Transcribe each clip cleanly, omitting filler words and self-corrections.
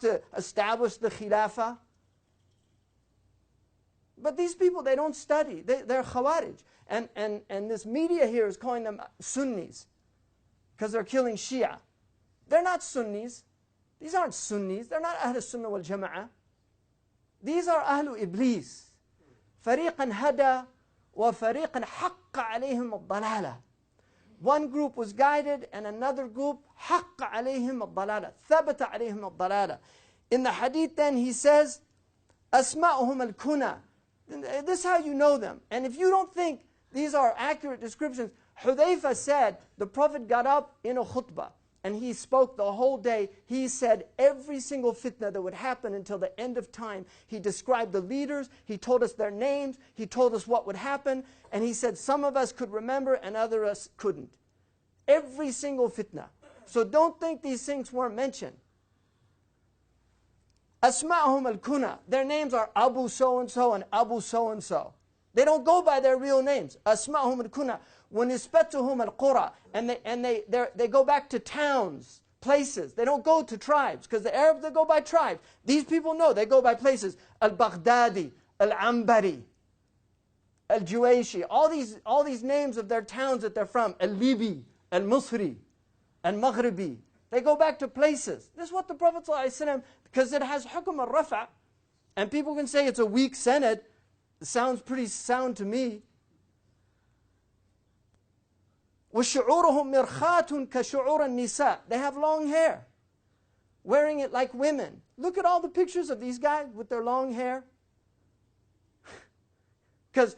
to establish the Khilafah. But these people, they don't study. They're Khawarij. And this media here is calling them Sunnis because they're killing Shia. They're not Sunnis. These aren't Sunnis. They're not Ahl Sunnah wal Jama'ah. These are Ahl Iblis. فريقا هدى وفريقا حق عليهم الضلالة. One group was guided and another group حق عليهم الضلالة. ثبت عليهم الضلالة. In the hadith then he says, أسماؤهم الكنى. This is how you know them. And if you don't think these are accurate descriptions, Hudayfa said the Prophet got up in a khutbah and he spoke the whole day. He said every single fitna that would happen until the end of time. He described the leaders. He told us their names. He told us what would happen. And he said some of us could remember and others couldn't. Every single fitna. So don't think these things weren't mentioned. Asma'hum al-kuna. Their names are Abu so-and-so and Abu so-and-so. They don't go by their real names. Asma'hum al-kuna. وَنِسْبَتُهُمْ الْقُرَى. And they go back to towns, places. They don't go to tribes. Because the Arabs, they go by tribes. These people know, they go by places. Al-Baghdadi, Al-Ambari, Al-Juwayshi. All these names of their towns that they're from. Al-Libi, Al-Musri, Al-Maghribi. They go back to places. This is what the Prophet ﷺ, because it has hukum al-rafa, and people can say it's a weak sanad. It sounds pretty sound to me. وَشُعُورُهُمْ مِرْخَاتٌ كَشُعُورَ النِّسَاءِ. They have long hair, wearing it like women. Look at all the pictures of these guys with their long hair. Because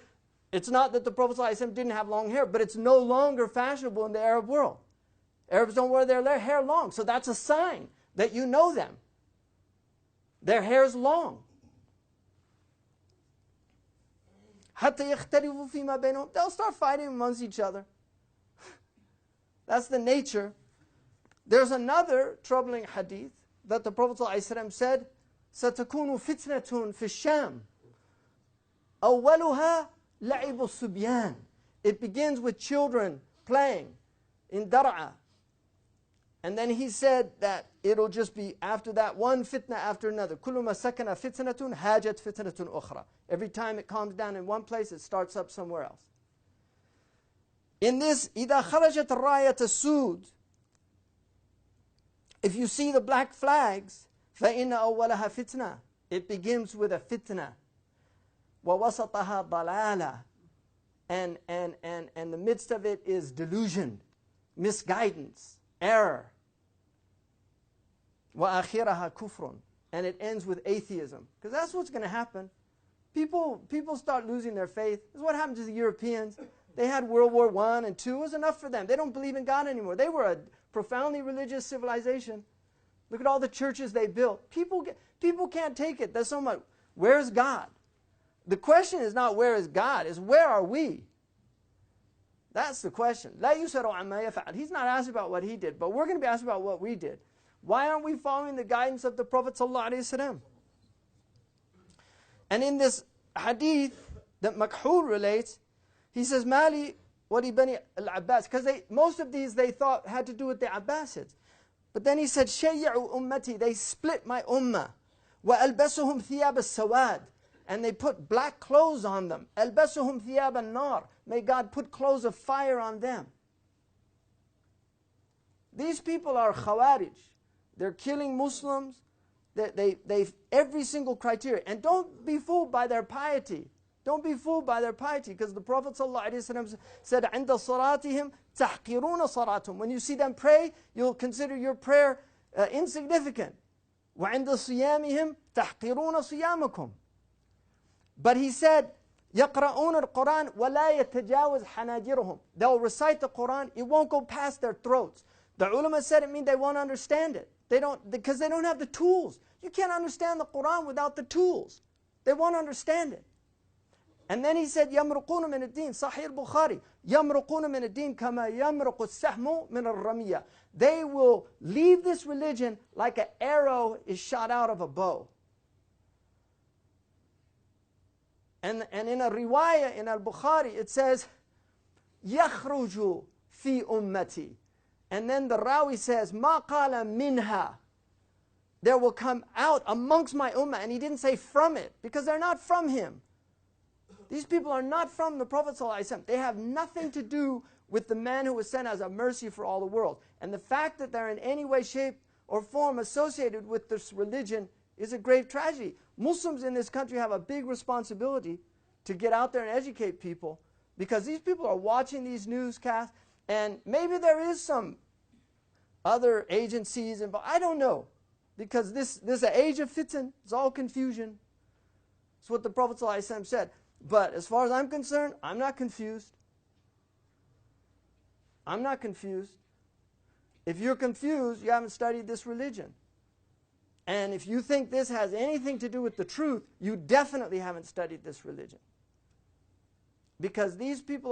it's not that the Prophet ﷺ didn't have long hair, but it's no longer fashionable in the Arab world. Arabs don't wear their hair long, so that's a sign that you know them. Their hair's long. حَتَّى يَخْتَلِفُوا فِي مَا بَيْنَهُمْ. They'll start fighting amongst each other. That's the nature. There's another troubling hadith that the Prophet ﷺ said, سَتَكُونُ فِتْنَةٌ فِي الشَّامِ أَوَّلُهَا لَعِبُ الصُّبْيَانِ. It begins with children playing in Dar'a. And then he said that it'll just be after that one fitna after another. كُلُّ مَا سَكَنَ فِتْنَةٌ هَاجَتْ فِتْنَةٌ أُخْرَى. Every time it calms down in one place, it starts up somewhere else. In this, إِذَا خَرَجَتْ الرَّايَةَ السُّودِ. If you see the black flags, فَإِنَّ أَوَّلَهَا فِتْنَةٌ. It begins with a fitna. وَوَسَطَهَا ضَلَالَةٌ. And the midst of it is delusion, misguidance, error. وَآخِرَهَا كُفْرٌ. And it ends with atheism. Because that's what's going to happen. People start losing their faith. This is what happened to the Europeans. They had World War I and II. It was enough for them. They don't believe in God anymore. They were a profoundly religious civilization. Look at all the churches they built. People can't take it. There's so much. Where's God? The question is not where is God, it's where are we? That's the question. لا يُسَرُ عَمَّا يَفْعَلُ. He's not asked about what he did, but we're going to be asked about what we did. Why aren't we following the guidance of the Prophet ﷺ? And in this hadith that Makhul relates, he says, Mali wali bani al-Abbas. Because most of these they thought had to do with the Abbasids. But then he said, Shayya'u ummati. They split my ummah. Wa albasuhum thiyab al-sawad. And they put black clothes on them. Albasuhum thiyab al-nar. May God put clothes of fire on them. These people are Khawarij. They're killing Muslims. They've every single criteria. And don't be fooled by their piety. Don't be fooled by their piety, because the Prophet ﷺ said, عند صلاتهم تحقرون صلاتهم. When you see them pray, you'll consider your prayer insignificant. وعند صيامهم تحقرون صيامكم. But he said, يقرؤون القرآن ولا يتجاوز حناجرهم. They'll recite the Quran, it won't go past their throats. The ulama said it means they won't understand it. Because they don't have the tools. You can't understand the Quran without the tools. They won't understand it. And then he said, يَمْرُقُونَ مِنَ الدِّينِ Sahih Bukhari. يَمْرُقُونَ مِنَ الدِّينِ كَمَا يَمْرُقُ السَّحْمُ مِنَ الرَّمِيَّةِ. They will leave this religion like an arrow is shot out of a bow. And in a riwayah in al-Bukhari, it says, يَخْرُجُ فِي أُمَّتِي. And then the Rawi says, مَا قَالَ مِنْهَا. there will come out amongst my ummah, and he didn't say from it, because they're not from him. These people are not from the Prophet ﷺ. They have nothing to do with the man who was sent as a mercy for all the world. And the fact that they're in any way, shape, or form associated with this religion is a grave tragedy. Muslims in this country have a big responsibility to get out there and educate people, because these people are watching these newscasts, and maybe there is some other agencies involved. I don't know, because this is an age of fitan. It's all confusion. It's what the Prophet ﷺ said. But as far as I'm concerned, I'm not confused. I'm not confused. If you're confused, you haven't studied this religion. And if you think this has anything to do with the truth, you definitely haven't studied this religion. Because these people